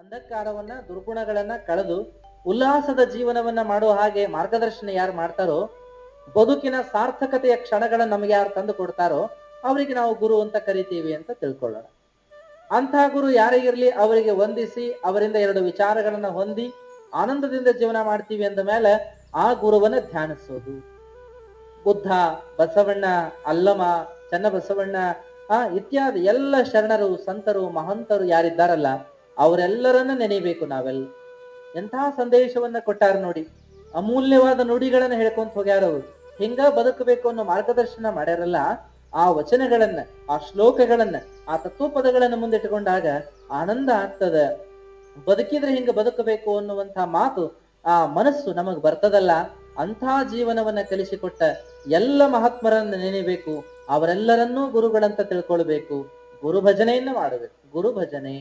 ಅಂಧಕಾರವನ್ನ ದುರ್ಗುಣಗಳನ್ನ ಕಳೆದು ಉಲ್ಲಾಸದ ಜೀವನವನ್ನ ಮಾಡುವ ಹಾಗೆ ಮಾರ್ಗದರ್ಶನ ಯಾರು ಮಾಡ್ತಾರೋ, ಬದುಕಿನ ಸಾರ್ಥಕತೆಯ ಕ್ಷಣಗಳನ್ನ ನಮಗೆ ಯಾರು ತಂದು ಕೊಡ್ತಾರೋ ಅವರಿಗೆ ನಾವು ಗುರು ಅಂತ ಕರಿತೀವಿ ಅಂತ ತಿಳ್ಕೊಳ್ಳೋಣ. ಅಂತಹ ಗುರು ಯಾರಿಗಿರ್ಲಿ ಅವರಿಗೆ ವಂದಿಸಿ ಅವರಿಂದ ಎರಡು ವಿಚಾರಗಳನ್ನ ಹೊಂದಿ ಆನಂದದಿಂದ ಜೀವನ ಮಾಡ್ತೀವಿ ಅಂದ ಮೇಲೆ ಆ ಗುರುವನ್ನ ಧ್ಯಾನಿಸೋದು. ಬುದ್ಧ, ಬಸವಣ್ಣ, ಅಲ್ಲಮ, ಚನ್ನಬಸವಣ್ಣ ಇತ್ಯಾದಿ ಎಲ್ಲ ಶರಣರು, ಸಂತರು, ಮಹಂತರು ಯಾರಿದ್ದಾರಲ್ಲ ಅವರೆಲ್ಲರನ್ನ ನೆನೆಯಬೇಕು ನಾವೆಲ್ಲ. ಎಂತಹ ಸಂದೇಶವನ್ನ ಕೊಟ್ಟಾರ ನೋಡಿ, ಅಮೂಲ್ಯವಾದ ನುಡಿಗಳನ್ನ ಹೇಳ್ಕೊಂತ ಹೋಗ್ಯಾರ ಅವರು. ಹಿಂಗ ಬದುಕಬೇಕು ಅನ್ನೋ ಮಾರ್ಗದರ್ಶನ ಮಾಡ್ಯಾರಲ್ಲ, ಆ ವಚನಗಳನ್ನ, ಆ ಶ್ಲೋಕಗಳನ್ನ, ಆ ತತ್ವಪದಗಳನ್ನ ಮುಂದಿಟ್ಟುಕೊಂಡಾಗ ಆನಂದ ಆಗ್ತದ. ಬದುಕಿದ್ರೆ ಹಿಂಗ ಬದುಕಬೇಕು ಅನ್ನುವಂಥ ಮಾತು ಆ ಮನಸ್ಸು ನಮಗ್ ಬರ್ತದಲ್ಲ, ಅಂಥ ಜೀವನವನ್ನ ಕಲಿಸಿಕೊಟ್ಟ ಎಲ್ಲ ಮಹಾತ್ಮರನ್ನ ನೆನೆಯಬೇಕು, ಅವರೆಲ್ಲರನ್ನೂ ಗುರುಗಳಂತ ತಿಳ್ಕೊಳ್ಬೇಕು, ಗುರು ಭಜನೆಯನ್ನ ಮಾಡಬೇಕು. ಗುರು ಭಜನೆ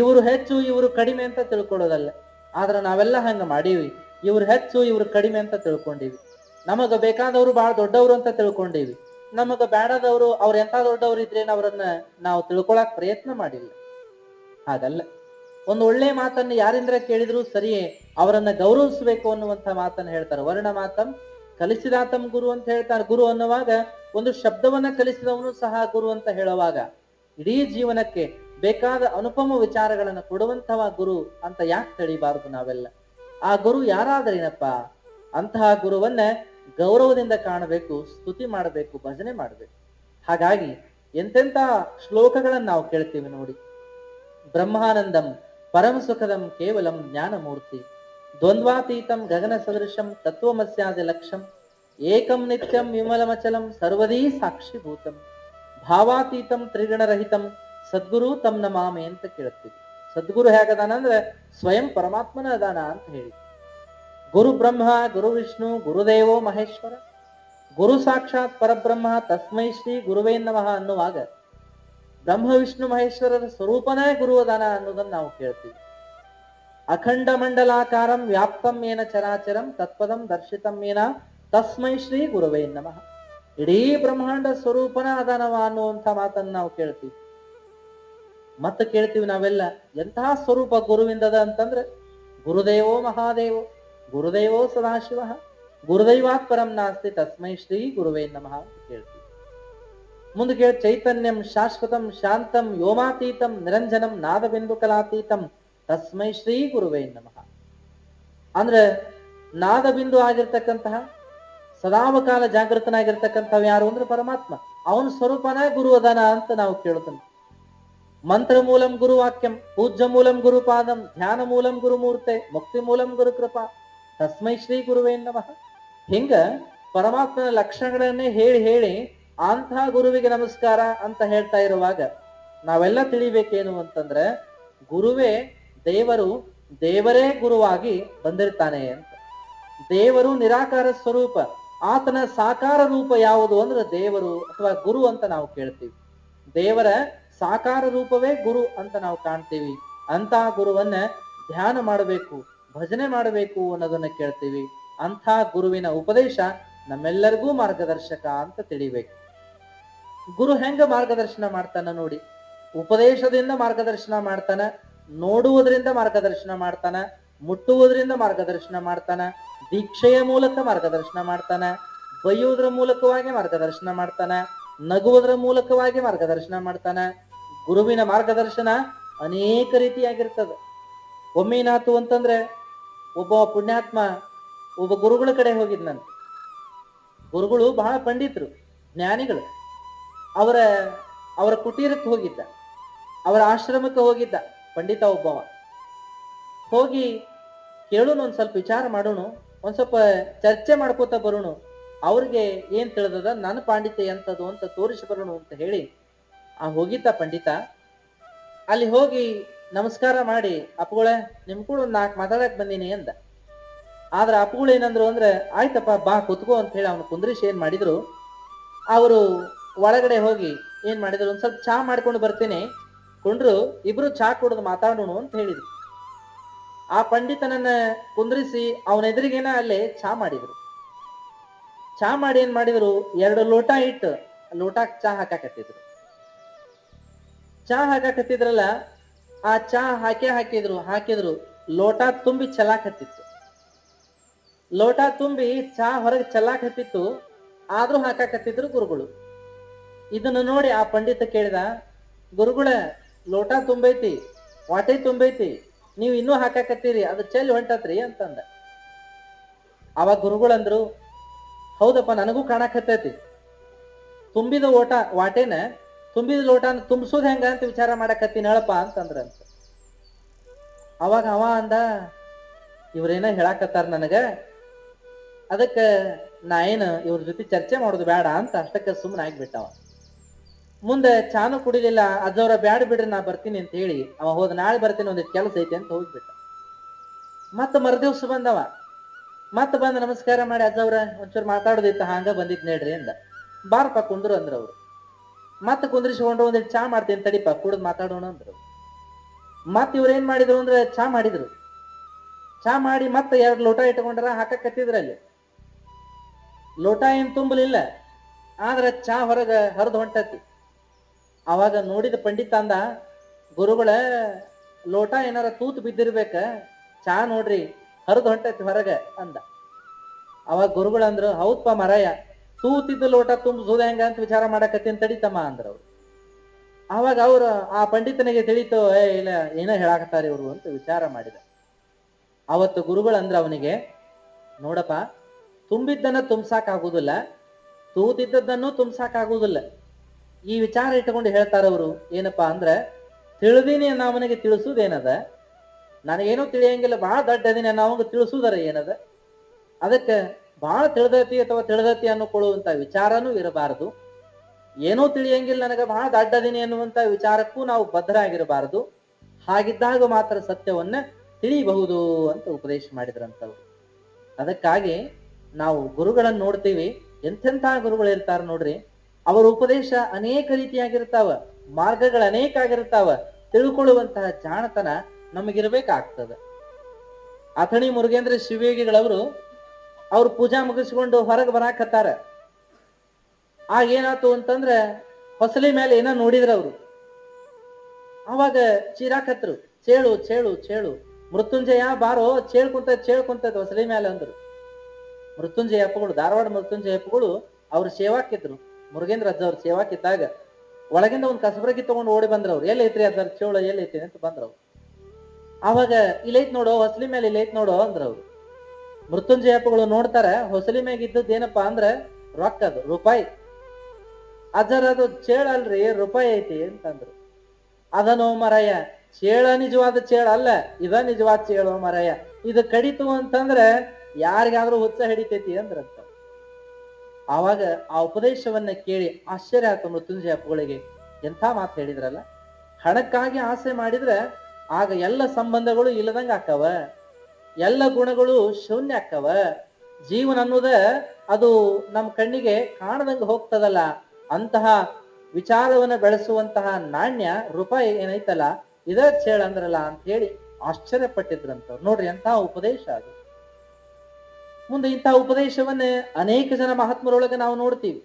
ಇವರು ಹೆಚ್ಚು ಇವರು ಕಡಿಮೆ ಅಂತ ತಿಳ್ಕೊಳ್ಳೋದಲ್ಲ. ಆದ್ರೆ ನಾವೆಲ್ಲ ಹಂಗ ಮಾಡೀವಿ, ಇವ್ರು ಹೆಚ್ಚು ಇವ್ರು ಕಡಿಮೆ ಅಂತ ತಿಳ್ಕೊಂಡಿವಿ. ನಮಗ ಬೇಕಾದವರು ಬಹಳ ದೊಡ್ಡವರು ಅಂತ ತಿಳ್ಕೊಂಡಿವಿ, ನಮಗ ಬೇಡದವರು ಅವ್ರ ಎಂತ ದೊಡ್ಡವ್ರು ಇದ್ರೇನು ಅವರನ್ನ ನಾವು ತಿಳ್ಕೊಳಕ್ ಪ್ರಯತ್ನ ಮಾಡಿಲ್ಲ. ಹಾಗಲ್ಲ, ಒಂದು ಒಳ್ಳೆ ಮಾತನ್ನ ಯಾರಿಂದ್ರ ಕೇಳಿದ್ರು ಸರಿಯೇ ಅವರನ್ನ ಗೌರವಿಸಬೇಕು ಅನ್ನುವಂಥ ಮಾತನ್ನ ಹೇಳ್ತಾರೆ. ವರ್ಣ ಮಾತಂ ಕಲಿಸಿದಾತಂ ಗುರು ಅಂತ ಹೇಳ್ತಾರೆ. ಗುರು ಅನ್ನುವಾಗ ಒಂದು ಶಬ್ದವನ್ನ ಕಲಿಸಿದವನು ಸಹ ಗುರು ಅಂತ ಹೇಳುವಾಗ ಇಡೀ ಜೀವನಕ್ಕೆ ಬೇಕಾದ ಅನುಪಮ ವಿಚಾರಗಳನ್ನ ಕೊಡುವಂಥವ ಗುರು ಅಂತ ಯಾಕೆ ತಿಳಿಬಾರದು ನಾವೆಲ್ಲ? ಆ ಗುರು ಯಾರಾದರೇನಪ್ಪ? ಅಂತಹ ಗುರುವನ್ನ ಗೌರವದಿಂದ ಕಾಣಬೇಕು, ಸ್ತುತಿ ಮಾಡಬೇಕು, ಭಜನೆ ಮಾಡಬೇಕು. ಹಾಗಾಗಿ ಎಂತೆಂತ ಶ್ಲೋಕಗಳನ್ನ ನಾವು ಕೇಳ್ತೀವಿ ನೋಡಿ. ಬ್ರಹ್ಮಾನಂದಂ ಪರಮ ಸುಖದಂ ಕೇವಲಂ ಜ್ಞಾನಮೂರ್ತಿ ದ್ವಂದ್ವಾತೀತಂ ಗಗನ ಸದೃಶಂ ತತ್ವಮಸ್ಯಾದಿ ಲಕ್ಷ್ಯಂ ಏಕಂ ನಿತ್ಯಂ ವಿಮಲಮಚಲಂ ಸರ್ವದೀ ಸಾಕ್ಷಿಭೂತಂ ಭಾವಾತೀತಂ ತ್ರಿಗಣರಹಿತಂ ಸದ್ಗುರು ತಮ್ ನಮಾಮೆ ಅಂತ ಕೇಳ್ತೀವಿ. ಸದ್ಗುರು ಹೇಗದಾನ ಅಂದ್ರೆ ಸ್ವಯಂ ಪರಮಾತ್ಮನ ಅದಾನ ಅಂತ ಹೇಳಿ. ಗುರು ಬ್ರಹ್ಮ ಗುರು ವಿಷ್ಣು ಗುರುದೇವೋ ಮಹೇಶ್ವರ ಗುರು ಸಾಕ್ಷಾತ್ ಪರಬ್ರಹ್ಮ ತಸ್ಮೈ ಶ್ರೀ ಗುರುವೇ ನಮಃ ಅನ್ನುವಾಗ ಬ್ರಹ್ಮ ವಿಷ್ಣು ಮಹೇಶ್ವರರ ಸ್ವರೂಪನೇ ಗುರುವದಾನ ಅನ್ನೋದನ್ನ ನಾವು ಕೇಳ್ತೀವಿ. ಅಖಂಡ ಮಂಡಲಾಕಾರಂ ವ್ಯಾಪ್ತಂ ಏನ ಚರಾಚರಂ ತತ್ಪದಂ ದರ್ಶಿತಂ ಏನ ತಸ್ಮೈ ಶ್ರೀ ಗುರುವೇ ನಮಃ. ಇಡೀ ಬ್ರಹ್ಮಾಂಡ ಸ್ವರೂಪನ ಅದಾನವ ಅನ್ನುವಂಥ ಮಾತನ್ನ ನಾವು ಕೇಳ್ತೀವಿ. ಮತ್ತೆ ಕೇಳ್ತೀವಿ ನಾವೆಲ್ಲ ಎಂತಹ ಸ್ವರೂಪ ಗುರುವಿಂದದ ಅಂತಂದ್ರೆ ಗುರುದೇವೋ ಮಹಾದೇವೋ ಗುರುದೇವೋ ಸದಾಶಿವ ಗುರುದೈವಾತ್ ಪರಂ ನಾಸ್ತಿ ತಸ್ಮೈ ಶ್ರೀ ಗುರುವೇ ನಮಃ ಅಂತ ಕೇಳ್ತೀವಿ. ಮುಂದೆ ಕೇಳಿ ಚೈತನ್ಯಂ ಶಾಶ್ವತಂ ಶಾಂತಂ ವ್ಯೋಮಾತೀತಂ ನಿರಂಜನಂ ನಾದಬಿಂದು ಕಲಾತೀತಂ ತಸ್ಮೈ ಶ್ರೀ ಗುರುವೇ ನಮಃ. ಅಂದ್ರೆ ನಾದಬಿಂದು ಆಗಿರ್ತಕ್ಕಂತಹ ಸದಾವಕಾಲ ಜಾಗೃತನಾಗಿರ್ತಕ್ಕಂಥವ್ ಯಾರು ಅಂದ್ರೆ ಪರಮಾತ್ಮ. ಅವನ ಸ್ವರೂಪನೇ ಗುರು ಅದಾನ ಅಂತ ನಾವು ಕೇಳ್ತಾನೆ. ಮಂತ್ರ ಮೂಲಂ ಗುರು ವಾಕ್ಯಂ ಪೂಜ್ಯ ಮೂಲಂ ಗುರು ಪಾದಂ ಧ್ಯಾನ ಮೂಲಂ ಗುರು ಮೂರ್ತೆ ಮುಕ್ತಿ ಮೂಲಂ ಗುರು ಕೃಪಾ ತಸ್ಮೈ ಶ್ರೀ ಗುರುವೇ ನಮಃ. ಹಿಂಗ ಪರಮಾತ್ಮನ ಲಕ್ಷಣಗಳನ್ನೇ ಹೇಳಿ ಹೇಳಿ ಅಂತಹ ಗುರುವಿಗೆ ನಮಸ್ಕಾರ ಅಂತ ಹೇಳ್ತಾ ಇರುವಾಗ ನಾವೆಲ್ಲ ತಿಳಿಬೇಕೇನು ಅಂತಂದ್ರೆ ಗುರುವೇ ದೇವರು, ದೇವರೇ ಗುರುವಾಗಿ ಬಂದಿರ್ತಾನೆ ಅಂತ. ದೇವರು ನಿರಾಕಾರ ಸ್ವರೂಪ, ಆತನ ಸಾಕಾರ ರೂಪ ಯಾವುದು ಅಂದ್ರೆ ದೇವರು ಅಥವಾ ಗುರು ಅಂತ ನಾವು ಕೇಳ್ತೀವಿ. ದೇವರ ಸಾಕಾರ ರೂಪವೇ ಗುರು ಅಂತ ನಾವು ಕಾಣ್ತೀವಿ. ಅಂತಹ ಗುರುವನ್ನ ಧ್ಯಾನ ಮಾಡಬೇಕು, ಭಜನೆ ಮಾಡಬೇಕು ಅನ್ನೋದನ್ನ ಕೇಳ್ತೀವಿ. ಅಂಥ ಗುರುವಿನ ಉಪದೇಶ ನಮ್ಮೆಲ್ಲರಿಗೂ ಮಾರ್ಗದರ್ಶಕ ಅಂತ ತಿಳಿಬೇಕು. ಗುರು ಹೆಂಗ ಮಾರ್ಗದರ್ಶನ ಮಾಡ್ತಾನ ನೋಡಿ. ಉಪದೇಶದಿಂದ ಮಾರ್ಗದರ್ಶನ ಮಾಡ್ತಾನ, ನೋಡುವುದರಿಂದ ಮಾರ್ಗದರ್ಶನ ಮಾಡ್ತಾನ, ಮುಟ್ಟುವುದರಿಂದ ಮಾರ್ಗದರ್ಶನ ಮಾಡ್ತಾನ, ದೀಕ್ಷೆಯ ಮೂಲಕ ಮಾರ್ಗದರ್ಶನ ಮಾಡ್ತಾನ, ಬೈಯುವುದರ ಮೂಲಕವಾಗಿ ಮಾರ್ಗದರ್ಶನ ಮಾಡ್ತಾನ, ನಗುವುದರ ಮೂಲಕವಾಗಿ ಮಾರ್ಗದರ್ಶನ ಮಾಡ್ತಾನ. ಗುರುವಿನ ಮಾರ್ಗದರ್ಶನ ಅನೇಕ ರೀತಿಯಾಗಿರ್ತದೆ. ಒಮ್ಮೇನಾತು ಅಂತಂದ್ರೆ ಒಬ್ಬ ಪುಣ್ಯಾತ್ಮ ಒಬ್ಬ ಗುರುಗಳ ಕಡೆ ಹೋಗಿದ್ನಂತೆ. ಗುರುಗಳು ಬಹಳ ಪಂಡಿತರು, ಜ್ಞಾನಿಗಳು. ಅವರ ಅವರ ಕುಟೀರಕ್ಕೆ ಹೋಗಿದ್ದ, ಅವರ ಆಶ್ರಮಕ್ಕೆ ಹೋಗಿದ್ದ ಪಂಡಿತ ಒಬ್ಬವ. ಹೋಗಿ ಕೇಳೋಣ, ಒಂದ್ ಸ್ವಲ್ಪ ವಿಚಾರ ಮಾಡೋಣ, ಒಂದ್ ಸ್ವಲ್ಪ ಚರ್ಚೆ ಮಾಡ್ಕೋತ ಬರೋಣ, ಅವ್ರಿಗೆ ಏನ್ ತಿಳಿದದ, ನನ್ನ ಪಾಂಡಿತ್ಯ ಎಂತದು ಅಂತ ತೋರಿಸಿ ಬರೋಣ ಅಂತ ಹೇಳಿ ಹೋಗಿದ್ದ ಪಂಡಿತ. ಅಲ್ಲಿ ಹೋಗಿ ನಮಸ್ಕಾರ ಮಾಡಿ, ಅಪ್ಪುಗಳೇ ನಿಮ್ ಕೂಡ ಒಂದ್ 4 ಮಾತಾಡಕ್ ಬಂದೀನಿ ಅಂದ. ಆದ್ರ ಅಪ್ಪುಗಳು ಏನಂದ್ರು ಅಂದ್ರೆ ಆಯ್ತಪ್ಪ ಬಾ ಕುತ್ಕೋ ಅಂತ ಹೇಳಿ ಅವ್ನು ಕುಂದ್ರಿಸಿ ಏನ್ ಮಾಡಿದ್ರು, ಅವರು ಒಳಗಡೆ ಹೋಗಿ ಏನ್ ಮಾಡಿದ್ರು, ಒಂದ್ ಸ್ವಲ್ಪ ಚಹಾ ಮಾಡ್ಕೊಂಡು ಬರ್ತೀನಿ ಕೊಂಡ್ರು, ಇಬ್ರು ಚಹಾ ಕುಡಿದು ಮಾತಾಡೋಣ ಅಂತ ಹೇಳಿದ್ರು. ಆ ಪಂಡಿತನನ್ನ ಕುಂದ್ರಿಸಿ ಅವನ ಎದುರಿಗೇನ ಅಲ್ಲೇ ಚಹಾ ಮಾಡಿದ್ರು. ಚಹಾ ಮಾಡಿ ಏನ್ ಮಾಡಿದ್ರು, 2 ಲೋಟ ಇಟ್ಟು ಲೋಟಕ್ಕೆ ಚಹಾ ಹಾಕಾಕತ್ತಿದ್ರು. ಚಹಾ ಹಾಕಾಕತ್ತಿದ್ರಲ್ಲ, ಆ ಚಾ ಹಾಕಿದ್ರು ಲೋಟ ತುಂಬಿ ಚೆಲ್ಲಾಕ್ ಹತ್ತಿತ್ತು. ಲೋಟ ತುಂಬಿ ಚಾ ಹೊರಗೆ ಚೆಲ್ಲಾಕ್ ಹತ್ತಿತ್ತು, ಆದ್ರೂ ಹಾಕಾಕತ್ತಿದ್ರು ಗುರುಗಳು. ಇದನ್ನು ನೋಡಿ ಆ ಪಂಡಿತ ಕೇಳಿದ, ಗುರುಗಳ ಲೋಟ ತುಂಬೈತಿ, ವಾಟೆ ತುಂಬೈತಿ, ನೀವು ಇನ್ನೂ ಹಾಕಾಕತ್ತೀರಿ, ಅದು ಚೆಲ್ಲಿ ಹೊಂಟತ್ರಿ ಅಂತಂದ. ಅವಾಗ ಗುರುಗಳಂದ್ರು, ಹೌದಪ್ಪ ನನಗೂ ಕಾಣಕತ್ತೈತಿ, ತುಂಬಿದ ವಾಟೆನ ತುಂಬಿದ ಲೋಟನ ತುಂಬಿಸೋದ್ ಹೆಂಗ ಅಂತ ವಿಚಾರ ಮಾಡಕತ್ತೀನಿ ಹೇಳಪ್ಪ ಅಂತಂದ್ರಂತ. ಅವಾಗ ಅವ ಅಂದ, ಇವ್ರೇನ ಹೇಳಾಕತ್ತಾರ ನನಗ, ಅದಕ್ಕ ನಾ ಏನು ಇವ್ರ ಜೊತೆ ಚರ್ಚೆ ಮಾಡೋದು ಬೇಡ ಅಂತ ಅಷ್ಟಕ್ಕೆ ಸುಮ್ಮನೆ ಆಗ್ಬಿಟ್ಟವ. ಮುಂದೆ ಚಾನು ಕುಡಿಲಿಲ್ಲ. ಅಜ್ಜವ್ರ ಬ್ಯಾಡ ಬಿಡ್ರಿ ನಾ ಬರ್ತೀನಿ ಅಂತ ಹೇಳಿ ಅವ ಹೋದ. ನಾಳೆ ಬರ್ತೀನಿ, ಒಂದಿಷ್ಟು ಕೆಲಸ ಐತಿ ಅಂತ ಹೋಗ್ಬಿಟ್ಟ. ಮತ್ತ ಮರುದಿವ್ಸ ಬಂದವ. ಮತ್ತ ಬಂದು ನಮಸ್ಕಾರ ಮಾಡಿ, ಅಜ್ಜವ್ರ ಒಂಚೂರು ಮಾತಾಡೋದಿತ್ತ, ಹಂಗ ಬಂದಿತ್ ನೋಡ್ರಿ ಅಂದ. ಬಾರಪ್ಪ ಕುಂದ್ರು ಅಂದ್ರ ಅವ್ರು. ಮತ್ತ ಕುಂದ್ರಿಸ್ಕೊಂಡು ಒಂದಿಟ್ಟು ಚಾ ಮಾಡ್ತೀನಿ ತಡಿಪ, ಕುಡಿದ್ ಮಾತಾಡೋಣ ಅಂದ್ರು. ಮತ್ ಇವ್ರ ಏನ್ ಮಾಡಿದ್ರು ಅಂದ್ರೆ ಚಾ ಮಾಡಿದ್ರು. ಚಾ ಮಾಡಿ ಮತ್ತೆ 2 ಲೋಟ ಇಟ್ಕೊಂಡ್ರ ಹಾಕಕತ್ತಿದ್ರಲ್ಲಿ. ಲೋಟ ಏನ್ ತುಂಬಲಿಲ್ಲ, ಆದ್ರ ಚಾ ಹೊರಗ ಹರಿದು ಹೊಂಟತಿ. ಅವಾಗ ನೋಡಿದ ಪಂಡಿತ ಅಂದ, ಗುರುಗಳ ಲೋಟ ಏನಾರ ತೂತು ಬಿದ್ದಿರ್ಬೇಕ, ಚಾ ನೋಡ್ರಿ ಹರಿದು ಹೊಂಟತಿ ಹೊರಗ ಅಂದ. ಅವಾಗ ಗುರುಗಳಂದ್ರು, ಹೌದಪ್ಪ ಮರಾಯ, ತೂತಿದ್ದ ಲೋಟ ತುಂಬಿಸೋದ ಹೆಂಗ ಅಂತ ವಿಚಾರ ಮಾಡಕತ್ತೀನಿ ತಡಿತಮ್ಮ ಅಂದ್ರ ಅವ್ರು. ಅವಾಗ ಅವ್ರು ಆ ಪಂಡಿತನಿಗೆ ತಿಳಿತು, ಇಲ್ಲ ಏನೋ ಹೇಳಾಕತ್ತಾರೆ ಇವ್ರು ಅಂತ ವಿಚಾರ ಮಾಡಿದ. ಅವತ್ತು ಗುರುಗಳಂದ್ರ ಅವನಿಗೆ, ನೋಡಪ್ಪ, ತುಂಬಿದ್ದನ್ನ ತುಂಬ್ಸಾಕ್ ಆಗುದಿಲ್ಲ, ತೂತಿದ್ದನ್ನು ತುಂಬ್ಸಾಕ್ ಆಗುದಿಲ್ಲ. ಈ ವಿಚಾರ ಇಟ್ಟುಕೊಂಡು ಹೇಳ್ತಾರವ್ರು. ಏನಪ್ಪಾ ಅಂದ್ರ, ತಿಳಿದೀನಿ ಅವನಿಗೆ ತಿಳಿಸುವುದೇನದ, ನನಗೇನೋ ತಿಳಿಯಂಗಿಲ್ಲ, ಬಹಳ ದೊಡ್ಡ ಅದೀನಿ ಅನ್ನೋವಂಗ ತಿಳಿಸುವುದರ ಏನದ. ಅದಕ್ಕೆ ಬಹಳ ತಿಳಿದತಿ ಅಥವಾ ತಿಳಿದತಿ ಅನ್ನಕೊಳ್ಳುವಂತ ವಿಚಾರನೂ ಇರಬಾರದು. ಏನೋ ತಿಳಿಯಂಗಿಲ್ಲ, ನನಗೆ ಬಹಳ ದೊಡ್ಡ ಅದೀನಿ ಅನ್ನುವಂತ ವಿಚಾರಕ್ಕೂ ನಾವು ಬದ್ಧರಾಗಿರಬಾರದು. ಹಾಗಿದ್ದಾಗ ಮಾತ್ರ ಸತ್ಯವನ್ನ ತಿಳಿಯಬಹುದು ಅಂತ ಉಪದೇಶ ಮಾಡಿದ್ರಂತವ್ರು. ಅದಕ್ಕಾಗಿ ನಾವು ಗುರುಗಳನ್ನು ನೋಡ್ತೀವಿ, ಎಂತೆಂಥ ಗುರುಗಳು ಇರ್ತಾರ ನೋಡ್ರಿ. ಅವರ ಉಪದೇಶ ಅನೇಕ ರೀತಿಯಾಗಿರ್ತಾವ, ಮಾರ್ಗಗಳು ಅನೇಕ ಆಗಿರ್ತಾವ. ತಿಳ್ಕೊಳ್ಳುವಂತಹ ಜಾಣತನ ನಮಗಿರ್ಬೇಕಾಗ್ತದ. ಅಥಣಿ ಮುರುಗೇಂದ್ರ ಶಿವಯೋಗಿಗಳವರು ಅವ್ರು ಪೂಜಾ ಮುಗಿಸ್ಕೊಂಡು ಹೊರಗೆ ಬರಾಕತ್ತಾರ. ಆಗ ಏನಾಯ್ತು ಅಂತಂದ್ರೆ, ಹೊಸಲಿ ಮೇಲೆ ಏನೋ ನೋಡಿದ್ರ ಅವ್ರು. ಅವಾಗ ಚೀರಾಕತ್ರು, ಚೇಳು ಚೇಳು ಚೇಳು, ಮೃತ್ಯುಂಜಯ ಬಾರೋ, ಚೇಳ್ಕುಂತದ ಹೊಸಲಿ ಮೇಲೆ ಅಂದ್ರು. ಮೃತ್ಯುಂಜಯ ಅಪ್ಪಗಳು, ಧಾರವಾಡ ಮೃತ್ಯುಂಜಯ ಅಪ್ಪಗಳು ಅವ್ರು ಸೇವಾಕಿದ್ರು. ಮುರುಗೇಂದ್ರ ಅಜ್ಜವ್ರ ಸೇವಾಕಿದ್ದಾಗ ಒಳಗಿಂದ ಒಂದು ಕಸಬರಗಿ ತಗೊಂಡು ಓಡಿ ಬಂದ್ರವ್ರು. ಎಲ್ಲೈತ್ರಿ ಅಜ್ಜರ್ ಚೇಳು ಎಲ್ಲೈತಿ ಅಂತ ಬಂದ್ರವ್ರು. ಅವಾಗ ಇಲ್ಲೈತ್ ನೋಡೋ, ಹೊಸಲಿ ಮೇಲೆ ಇಲ್ಲೈತ್ ನೋಡೋ ಅಂದ್ರವ್ರು. ಮೃತ್ಯುಂಜಯ ಅಪ್ಪಗಳು ನೋಡ್ತಾರ, ಹೊಸಲಿ ಮ್ಯಾಗ ಇದ್ದದ್ದು ಏನಪ್ಪಾ ಅಂದ್ರ ರೊಕ್ಕ, ಅದು ರೂಪಾಯಿ. ಅಜ್ಜರ್ ಅದು ಚೇಳ ಅಲ್ರಿ, ರೂಪಾಯಿ ಐತಿ ಅಂತಂದ್ರು. ಅದನೋ ಮರಯ್ಯ, ಚೇಳ ನಿಜವಾದ ಚೇಳ ಅಲ್ಲ, ಇದ ನಿಜವಾದ ಚೇಳೋ ಮರಯ್ಯ, ಇದು ಕಡಿತು ಅಂತಂದ್ರೆ ಯಾರಿಗಾದ್ರೂ ಹುಚ್ಚ ಹಿಡಿತೈತಿ ಅಂದ್ರಂತ. ಆವಾಗ ಆ ಉಪದೇಶವನ್ನ ಕೇಳಿ ಆಶ್ಚರ್ಯ ಆಯ್ತು ಮೃತ್ಯುಂಜಯ ಅಪ್ಪಗಳಿಗೆ. ಎಂಥ ಮಾತು ಹೇಳಿದ್ರಲ್ಲ. ಹಣಕ್ಕಾಗಿ ಆಸೆ ಮಾಡಿದ್ರೆ ಆಗ ಎಲ್ಲ ಸಂಬಂಧಗಳು ಇಲ್ಲದಂಗ ಆಕ್ಕವ, ಎಲ್ಲ ಗುಣಗಳು ಶೂನ್ಯ ಆಕ್ಕವ. ಜೀವನ ಅನ್ನೋದ ಅದು ನಮ್ಮ ಕಣ್ಣಿಗೆ ಕಾಣದಂಗ ಹೋಗ್ತದಲ್ಲ. ಅಂತಹ ವಿಚಾರವನ್ನ ಬೆಳೆಸುವಂತಹ ನಾಣ್ಯ ರೂಪಾಯಿ ಏನೈತಲ್ಲ, ಇದ ಚೇಳ ಅಂದ್ರಲ್ಲ ಅಂತ ಹೇಳಿ ಆಶ್ಚರ್ಯಪಟ್ಟಿದ್ರಂತ. ನೋಡ್ರಿ ಎಂಥ ಉಪದೇಶ ಅದು. ಮುಂದೆ ಇಂಥ ಉಪದೇಶವನ್ನ ಅನೇಕ ಜನ ಮಹಾತ್ಮರೊಳಗೆ ನಾವು ನೋಡ್ತೀವಿ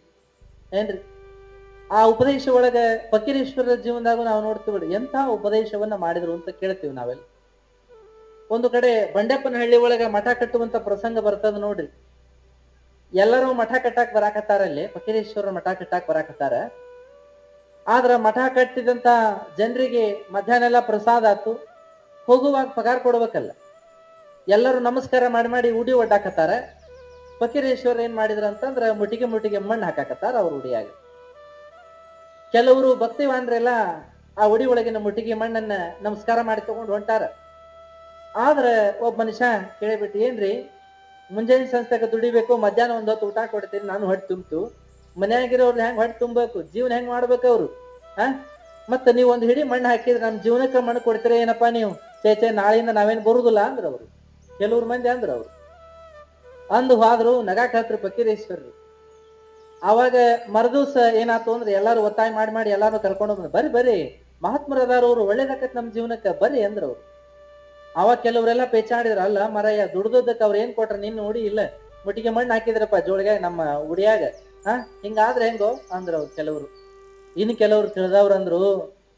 ಏನ್ರಿ. ಆ ಉಪದೇಶ ಒಳಗೆ ಫಕೀರೇಶ್ವರರ ಜೀವನದಾಗ ನಾವು ನೋಡ್ತೀವಿ, ಎಂಥ ಉಪದೇಶವನ್ನ ಮಾಡಿದ್ರು ಅಂತ ಕೇಳ್ತೀವಿ ನಾವೆಲ್ಲ. ಒಂದು ಕಡೆ ಬಂಡೆಪ್ಪನಹಳ್ಳಿ ಒಳಗೆ ಮಠ ಕಟ್ಟುವಂತ ಪ್ರಸಂಗ ಬರ್ತದ ನೋಡ್ರಿ. ಎಲ್ಲರೂ ಮಠ ಕಟ್ಟಾಕ್ ಬರಾಕತ್ತಾರಲ್ಲಿ, ಫಕೀರೇಶ್ವರ ಮಠ ಕಟ್ಟಾಕ್ ಬರಾಕತ್ತಾರ. ಆದ್ರ ಮಠ ಕಟ್ಟಿದಂತ ಜನರಿಗೆ ಮಧ್ಯಾಹ್ನ ಎಲ್ಲ ಪ್ರಸಾದ ಆತು, ಹೋಗುವಾಗ ಪಗಾರ ಕೊಡ್ಬೇಕಲ್ಲ. ಎಲ್ಲರೂ ನಮಸ್ಕಾರ ಮಾಡಿ ಉಡಿ ಒಡ್ಡಾಕತ್ತಾರ. ಫಕೀರೇಶ್ವರ ಏನ್ ಮಾಡಿದ್ರ ಅಂತಂದ್ರ ಮುಟಿಗೆ ಮಣ್ಣು ಹಾಕಾಕತ್ತಾರ ಅವ್ರ ಉಡಿಯಾಗ. ಕೆಲವರು ಭಕ್ತಿವಾನ್ರೆಲ್ಲ ಆ ಉಡಿ ಒಳಗಿನ ಮುಟಿಗೆ ಮಣ್ಣನ್ನ ನಮಸ್ಕಾರ ಮಾಡಿ ತಗೊಂಡು ಹೊಂಟಾರ. ಆದ್ರೆ ಒಬ್ಬ ಮನುಷ್ಯ ಕೇಳಿಬಿಟ್ಟು, ಏನ್ರಿ ಮುಂಜಾನೆ ಸಂಸ್ಥೆಗೆ ದುಡಿಬೇಕು, ಮಧ್ಯಾಹ್ನ ಒಂದ್ ಹೊತ್ತು ಊಟ ಕೊಡ್ತೀನಿ, ನಾನು ಹೊಟ್ಟೆ ತುಂಬ್ತು, ಮನ್ಯಾಗಿರೋರ್ನ ಹೆಂಗ್ ಹೊಟ್ಟೆ ತುಂಬಬೇಕು, ಜೀವನ ಹೆಂಗ್ ಮಾಡ್ಬೇಕು ಅವ್ರು? ಮತ್ತ ನೀವು ಒಂದ್ ಹಿಡಿ ಮಣ್ಣು ಹಾಕಿದ್ರೆ ನಮ್ ಜೀವನಕ್ಕೆ ಮಣ್ಣು ಕೊಡ್ತೀರ ಏನಪ್ಪಾ ನೀವು? ಚೇಚೆ ನಾಳೆಯಿಂದ ನಾವೇನ್ ಬರುದಿಲ್ಲ ಅಂದ್ರ ಅವ್ರು. ಕೆಲವ್ರ ಮಂದಿ ಅಂದ್ರ ಅವ್ರು ಅಂದು ಹೋದ್ರು, ನಗಾಕ್ ಹತ್ರ ಫಕೀರೇಶ್ವರರು. ಅವಾಗ ಮರದಿವ್ಸ ಏನಾಯ್ತು ಅಂದ್ರೆ ಎಲ್ಲಾರು ಒತ್ತಾಯ ಮಾಡಿ ಎಲ್ಲಾರು ಕರ್ಕೊಂಡು ಬಂದ್ರು. ಬರ್ರಿ ಮಹಾತ್ಮರ ಅದಾರವ್ರು, ಒಳ್ಳೇದಾಕತ್ ನಮ್ ಜೀವನಕ್ಕೆ ಬರ್ರಿ ಅಂದ್ರವ್ರು. ಅವಾಗ ಕೆಲವರೆಲ್ಲ ಪೇಚಾಡಿದ್ರ, ಅಲ್ಲ ಮರಯ್ಯ, ದುಡ್ದಕ್ಕೆ ಅವ್ರ ಏನ್ ಕೊಟ್ರ ನಿನ್ನ ಉಡಿ ಇಲ್ಲ, ಮುಟ್ಟಿಗೆ ಮಣ್ಣು ಹಾಕಿದ್ರಪ್ಪ ಜೋಳಿಗೆ ನಮ್ಮ ಉಡಿಯಾಗ, ಹಿಂಗಾದ್ರೆ ಹೆಂಗೋ ಅಂದ್ರ ಅವ್ರು ಕೆಲವ್ರು. ಇನ್ನು ಕೆಲವ್ರು ತಿಳಿದವ್ರಂದ್ರು,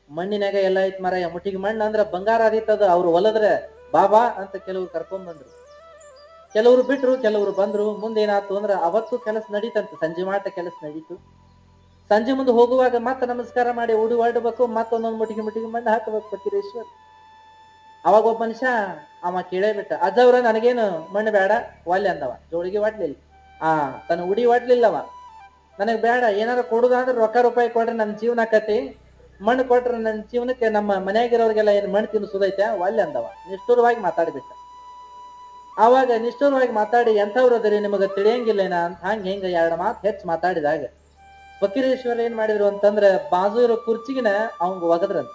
ಮಣ್ಣಿನಾಗ ಎಲ್ಲ ಐತ್ ಮರ, ಮುಟ್ಟಿಗೆ ಮಣ್ಣು ಅಂದ್ರ ಬಂಗಾರ ಆದಿತ್ತದ. ಅವ್ರು ಹೊಲದ್ರೆ ಬಾಬಾ ಅಂತ ಕೆಲವ್ರು ಕರ್ಕೊಂಡ್ ಬಂದ್ರು, ಕೆಲವ್ರು ಬಿಟ್ರು, ಕೆಲವ್ರು ಬಂದ್ರು. ಮುಂದೇನಾತು ಅಂದ್ರ ಅವತ್ತು ಕೆಲಸ ನಡೀತಂತ, ಸಂಜೆ ಮಾಟ ಕೆಲಸ ನಡೀತು. ಸಂಜೆ ಮುಂದೆ ಹೋಗುವಾಗ ಮತ್ತೆ ನಮಸ್ಕಾರ ಮಾಡಿ ಉಡಿ ಹೊರಡ್ಬೇಕು, ಮತ್ತೊಂದೊಂದು ಮುಟ್ಟಿಗೆ ಮಣ್ಣು ಹಾಕಬೇಕು ಫಕೀರೇಶ್ವರ್. ಅವಾಗ ಒಬ್ಬ ಮನುಷ್ಯ ಅವ ಕೇಳೇ ಬಿಟ್ಟ, ಅಜ್ಜವ್ರ ನನಗೇನು ಮಣ್ಣು ಬೇಡ ಒಲ್ಲೆ ಅಂದವ. ಜೋಳಿಗೆ ಒಡ್ಲಿಲ್ಲ, ತನ್ನ ಉಡಿ ಒಡ್ಲಿಲ್ಲವ. ನನಗ್ ಬೇಡ, ಏನಾರ ಕೊಡುದಂದ್ರೆ ರೊಕ್ಕ ರೂಪಾಯಿ ಕೊಡ್ರಿ, ನನ್ನ ಜೀವನ ಕತಿ. ಮಣ್ಣು ಕೊಟ್ರೆ ನನ್ನ ಜೀವನಕ್ಕೆ, ನಮ್ಮ ಮನೆಯಾಗಿರೋರಿಗೆಲ್ಲ ಏನು ಮಣ್ಣು ತಿನ್ನಿಸೋದೈತೆ ಒಲ್ಲೆ ಅಂದವ. ನಿಷ್ಠುರವಾಗಿ ಮಾತಾಡ್ಬಿಟ್ಟ. ಆವಾಗ ನಿಷ್ಠುರವಾಗಿ ಮಾತಾಡಿ, ಎಂಥವ್ರದ್ರಿ ನಿಮಗೆ ತಿಳಿಯಂಗಿಲ್ಲೇನ ಅಂತ ಹಿಂಗ ಎರಡು ಮಾತು ಹೆಚ್ಚು ಮಾತಾಡಿದಾಗ ಫಕೀರೇಶ್ವರ ಏನ್ ಮಾಡಿದ್ರು ಅಂತಂದ್ರ, ಬಾಜು ಇರೋ ಕುರ್ಚಿಗಿನ ಅವಂಗ ಒಗದ್ರಂತ.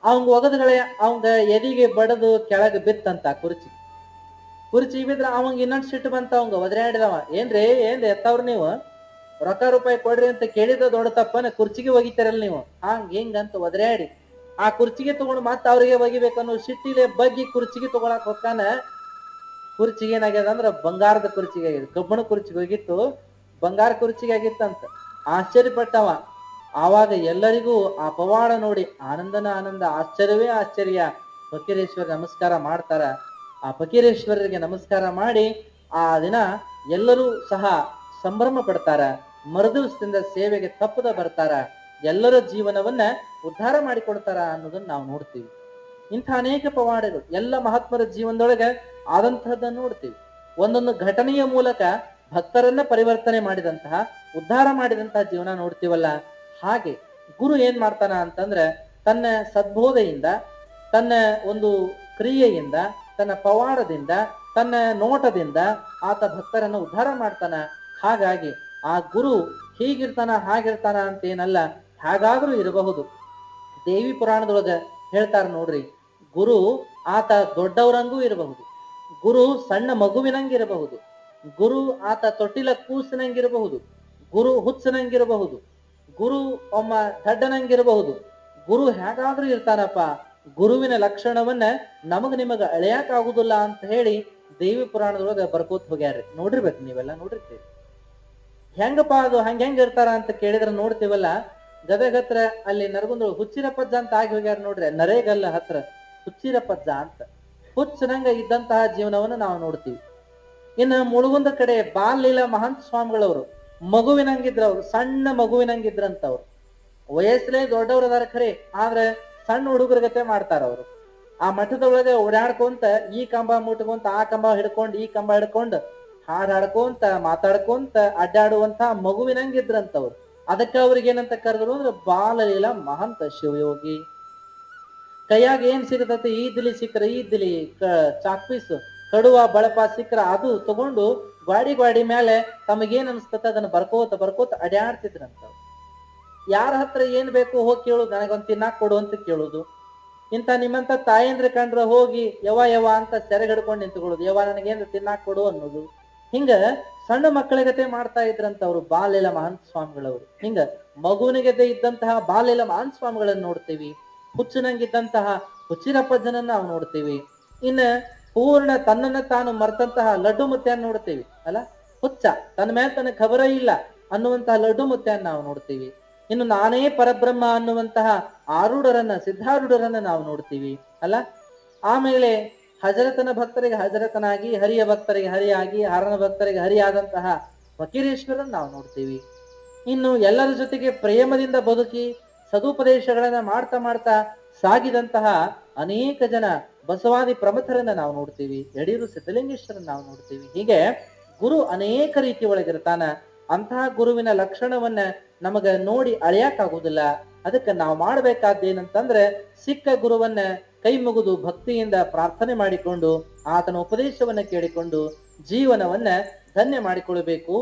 ಅವಂಗ ಒಗದ್ಗಳೇ ಅವಂಗ ಎದಿಗೆ ಬಡದು ಕೆಳಗೆ ಬಿತ್ತಂತ ಕುರ್ಚಿ ಬಿದ್ರ ಅವಂಗ ಇನ್ನೊಂದು ಸಿಟ್ಟು ಬಂತ. ಅವಂಗ ಒದರಾಡಿದವ, ಏನ್ರಿ ಎತ್ತವ್ರ ನೀವು, ರೊಕ್ಕ ರೂಪಾಯಿ ಕೊಡ್ರಿ ಅಂತ ಕೇಳಿದ ದೊಡ್ಡ ತಪ್ಪನ, ಕುರ್ಚಿಗೆ ಒಗಿತಾರಲ್ಲ ನೀವು, ಹಿಂಗಂತ ಒದರಾಡಿ ಆ ಕುರ್ಚಿಗೆ ತಗೊಂಡು ಮತ್ತೆ ಅವ್ರಿಗೆ ಒಗಿಬೇಕನ್ನೋ ಸಿಟ್ಟಿಲೆ ಬಗ್ಗಿ ಕುರ್ಚಿಗೆ ತಗೊಳಕ್ ಹೊಕ್ಕಾನ. ಕುರ್ಚಿಗೆ ಏನಾಗ್ಯದ ಅಂದ್ರ ಬಂಗಾರದ ಕುರ್ಚಿಗೆ ಆಗ್ಯದ. ಕಬ್ಬಣ ಕುರ್ಚಿಗೆ ಹೋಗಿತ್ತು, ಬಂಗಾರ ಕುರ್ಚಿಗೆ ಆಗಿತ್ತಂತ. ಆಶ್ಚರ್ಯಪಟ್ಟವ. ಆವಾಗ ಎಲ್ಲರಿಗೂ ಆ ಪವಾಡ ನೋಡಿ ಆನಂದ, ಆಶ್ಚರ್ಯವೇ ಆಶ್ಚರ್ಯ. ಫಕೀರೇಶ್ವರ ನಮಸ್ಕಾರ ಮಾಡ್ತಾರ. ಆ ಫಕೀರೇಶ್ವರರಿಗೆ ನಮಸ್ಕಾರ ಮಾಡಿ ಆ ದಿನ ಎಲ್ಲರೂ ಸಹ ಸಂಭ್ರಮ ಪಡ್ತಾರ. ಮರುದಿವಸದಿಂದ ಸೇವೆಗೆ ತಪ್ಪದ ಬರ್ತಾರ. ಎಲ್ಲರ ಜೀವನವನ್ನ ಉದ್ಧಾರ ಮಾಡಿಕೊಡ್ತಾರ ಅನ್ನೋದನ್ನ ನಾವು ನೋಡ್ತೀವಿ. ಇಂಥ ಅನೇಕ ಪವಾಡಗಳು ಎಲ್ಲ ಮಹಾತ್ಮರ ಜೀವನದೊಳಗೆ ಆದಂತಹದ್ದನ್ನು ನೋಡ್ತೀವಿ. ಒಂದೊಂದು ಘಟನೆಯ ಮೂಲಕ ಭಕ್ತರನ್ನ ಪರಿವರ್ತನೆ ಮಾಡಿದಂತಹ, ಉದ್ಧಾರ ಮಾಡಿದಂತಹ ಜೀವನ ನೋಡ್ತೀವಲ್ಲ. ಹಾಗೆ ಗುರು ಏನ್ ಮಾಡ್ತಾನ ಅಂತಂದ್ರೆ, ತನ್ನ ಸದ್ಬೋಧೆಯಿಂದ, ತನ್ನ ಒಂದು ಕ್ರಿಯೆಯಿಂದ, ತನ್ನ ಪವಾಡದಿಂದ, ತನ್ನ ನೋಟದಿಂದ ಆತ ಭಕ್ತರನ್ನು ಉದ್ಧಾರ ಮಾಡ್ತಾನ. ಹಾಗಾಗಿ ಆ ಗುರು ಹೀಗಿರ್ತಾನ ಹಾಗಿರ್ತಾನ ಅಂತೇನಲ್ಲ, ಹಾಗಾದ್ರೂ ಇರಬಹುದು. ದೇವಿ ಪುರಾಣದೊಳಗ ಹೇಳ್ತಾರ ನೋಡ್ರಿ, ಗುರು ಆತ ದೊಡ್ಡವರಂಗೂ ಇರಬಹುದು, ಗುರು ಸಣ್ಣ ಮಗುವಿನಂಗಿರಬಹುದು, ಗುರು ಆತ ತೊಟ್ಟಿಲ ಕೂಸಿನಂಗಿರಬಹುದು, ಗುರು ಹುಚ್ಚನಂಗಿರಬಹುದು, ಗುರು ಒಮ್ಮ ದಡ್ಡನಂಗಿರಬಹುದು. ಗುರು ಹೇಗಾದ್ರೂ ಇರ್ತಾನಪ್ಪ. ಗುರುವಿನ ಲಕ್ಷಣವನ್ನ ನಿಮಗ ಅಳೆಯಕ್ ಆಗುದಿಲ್ಲ ಅಂತ ಹೇಳಿ ದೇವಿ ಪುರಾಣದೊಳಗ ಬರ್ಕೋತ್ ಹೋಗ್ಯಾರ್ರಿ. ನೋಡಿರ್ಬೇಕು, ನೀವೆಲ್ಲ ನೋಡಿರ್ತೀವಿ. ಹೆಂಗಪ್ಪ ಅದು ಹೆಂಗ್ ಇರ್ತಾರ ಅಂತ ಕೇಳಿದ್ರೆ ನೋಡ್ತೀವಲ್ಲ, ಗದಗ ಹತ್ರ ಅಲ್ಲಿ ನರಗುಂದ ಹುಚ್ಚಿರಪ್ಪಜ್ಜ ಅಂತ ಆಗಿ ಹೋಗ್ಯಾರ ನೋಡ್ರಿ. ನರೇಗಲ್ಲ ಹತ್ರ ಹುಚ್ಚಿರಪ್ಪಜ್ಜ ಅಂತ ಹುಚ್ಚನಂಗ ಇದ್ದಂತಹ ಜೀವನವನ್ನು ನಾವು ನೋಡ್ತೀವಿ. ಇನ್ನು ಮುಳುಗುಂದ ಕಡೆ ಬಾಲಲೀಲಾ ಮಹಂತ ಸ್ವಾಮಿಗಳವರು ಮಗುವಿನಂಗಿದ್ರವ್ರು, ಸಣ್ಣ ಮಗುವಿನಂಗಿದ್ರಂತವ್ರು. ವಯಸ್ಸಲೇ ದೊಡ್ಡವ್ರದಾರ ಖರೆ, ಆದ್ರೆ ಸಣ್ಣ ಹುಡುಗರ ಗತೆ ಮಾಡ್ತಾರ ಅವರು. ಆ ಮಠದೊಳಗೆ ಓಡಾಡ್ಕೊಂತ ಈ ಕಂಬ ಮುಟ್ಕೊಂತ ಆ ಕಂಬ ಹಿಡ್ಕೊಂಡು ಈ ಕಂಬ ಹಿಡ್ಕೊಂಡು ಹಾಡ್ ಹಾಡ್ಕೊಂತ ಮಾತಾಡ್ಕೊಂತ ಅಡ್ಡಾಡುವಂತ ಮಗುವಿನಂಗಿದ್ರಂತವ್ರು. ಅದಕ್ಕೆ ಅವ್ರಿಗೆ ಏನಂತ ಕರೆದ್ರು ಅಂದ್ರೆ ಬಾಲಲೀಲಾ ಮಹಂತ ಶಿವಯೋಗಿ. ಕೈಯಾಗ ಏನ್ ಸಿಗತೈತಿ, ಈದ್ಲಿ ಸಿಕ್ಕ್ರ ಈದ್ಲಿ, ಚಾಕ್ಪೀಸ್ ಕಡುವ ಬಳಪ ಸಿಕ್ಕ್ರ ಅದು ತಗೊಂಡು ಗ್ವಾಡಿ ಮೇಲೆ ತಮಗೇನ್ ಅನ್ಸ್ತತ ಅದನ್ನ ಬರ್ಕೋತ ಅಡ್ಯಾಡ್ತಿದ್ರಂತ. ಯಾರ ಹತ್ರ ಏನ್ ಬೇಕು ಹೋಗಿ ಕೇಳುದು, ನನಗೊಂದು ತಿನ್ನಾಕ್ ಕೊಡು ಅಂತ ಕೇಳುದು. ಇಂಥ ನಿಮ್ಮಂತ ತಾಯಂದ್ರ ಕಂಡ್ರ ಹೋಗಿ ಯವ ಅಂತ ಸೆರೆ ಹಿಡ್ಕೊಂಡು ನಿಂತ್ಕೊಳ್ಳೋದು, ಯವ ನನಗೇನ್ರ ತಿನ್ನಾಕ್ ಕೊಡು ಅನ್ನೋದು. ಹಿಂಗ ಸಣ್ಣ ಮಕ್ಕಳಿಗತೆ ಮಾಡ್ತಾ ಇದ್ರಂತ ಅವ್ರು ಬಾಲಲೀಲಾ ಮಹಂತ ಸ್ವಾಮಿಗಳವರು. ಹಿಂಗ ಮಗುವಿನಿಗತೆ ಇದ್ದಂತಹ ಬಾಲಲೀಲಾ ಮಹಂತ ಸ್ವಾಮಿಗಳನ್ನ ನೋಡ್ತೀವಿ. ಹುಚ್ಚನಂಗಿದ್ದಂತಹ ಹುಚ್ಚಿರಪ್ಪಜ್ಜನನ್ನ ನಾವು ನೋಡ್ತೀವಿ. ಇನ್ನ ಪೂರ್ಣ ತನ್ನನ್ನ ತಾನು ಮರ್ತಂತಹ ಲಡ್ಡು ಮುತ್ತೆಯನ್ನು ನೋಡ್ತೀವಿ ಅಲ್ಲ. ಹುಚ್ಚ, ತನ್ನ ಮೇಲೆ ತನ್ನ ಖಬರ ಇಲ್ಲ ಅನ್ನುವಂತಹ ಲಡ್ಡು ಮುತ್ತೆಯನ್ನು ನಾವು ನೋಡ್ತೀವಿ. ಇನ್ನು ನಾನೇ ಪರಬ್ರಹ್ಮ ಅನ್ನುವಂತಹ ಸಿದ್ಧಾರೂಢರನ್ನ ನಾವು ನೋಡ್ತೀವಿ ಅಲ್ಲ. ಆಮೇಲೆ ಹಜರತನ ಭಕ್ತರಿಗೆ ಹಜರತನಾಗಿ, ಹರಿಯ ಭಕ್ತರಿಗೆ ಹರಿಯಾಗಿ, ಹರನ ಭಕ್ತರಿಗೆ ಹರಿಯಾದಂತಹ ಫಕೀರೇಶ್ವರನ್ ನಾವು ನೋಡ್ತೀವಿ. ಇನ್ನು ಎಲ್ಲರ ಜೊತೆಗೆ ಪ್ರೇಮದಿಂದ ಬದುಕಿ ಸದುಪದೇಶಗಳನ್ನ ಮಾಡ್ತಾ ಸಾಗಿದಂತಹ ಅನೇಕ ಜನ ಬಸವಾದಿ ಪ್ರಮುಖರನ್ನ ನಾವು ನೋಡ್ತೀವಿ. ಯಡಿಯೂರು ಸಿದ್ಧಲಿಂಗೇಶ್ವರನ್ನ ನಾವು ನೋಡ್ತೀವಿ. ಹೀಗೆ ಗುರು ಅನೇಕ ರೀತಿ ಒಳಗಿರ್ತಾನ. ಅಂತಹ ಗುರುವಿನ ಲಕ್ಷಣವನ್ನ ನಮಗ ನೋಡಿ ಅಳೆಯಕ್ಕಾಗುದಿಲ್ಲ. ಅದಕ್ಕೆ ನಾವು ಮಾಡ್ಬೇಕಾದ್ದೇನಂತಂದ್ರೆ, ಸಿಕ್ಕ ಗುರುವನ್ನ ಕೈ ಮುಗಿದು ಭಕ್ತಿಯಿಂದ ಪ್ರಾರ್ಥನೆ ಮಾಡಿಕೊಂಡು ಆತನ ಉಪದೇಶವನ್ನ ಕೇಳಿಕೊಂಡು ಜೀವನವನ್ನ ಧನ್ಯ ಮಾಡಿಕೊಳ್ಳಬೇಕು.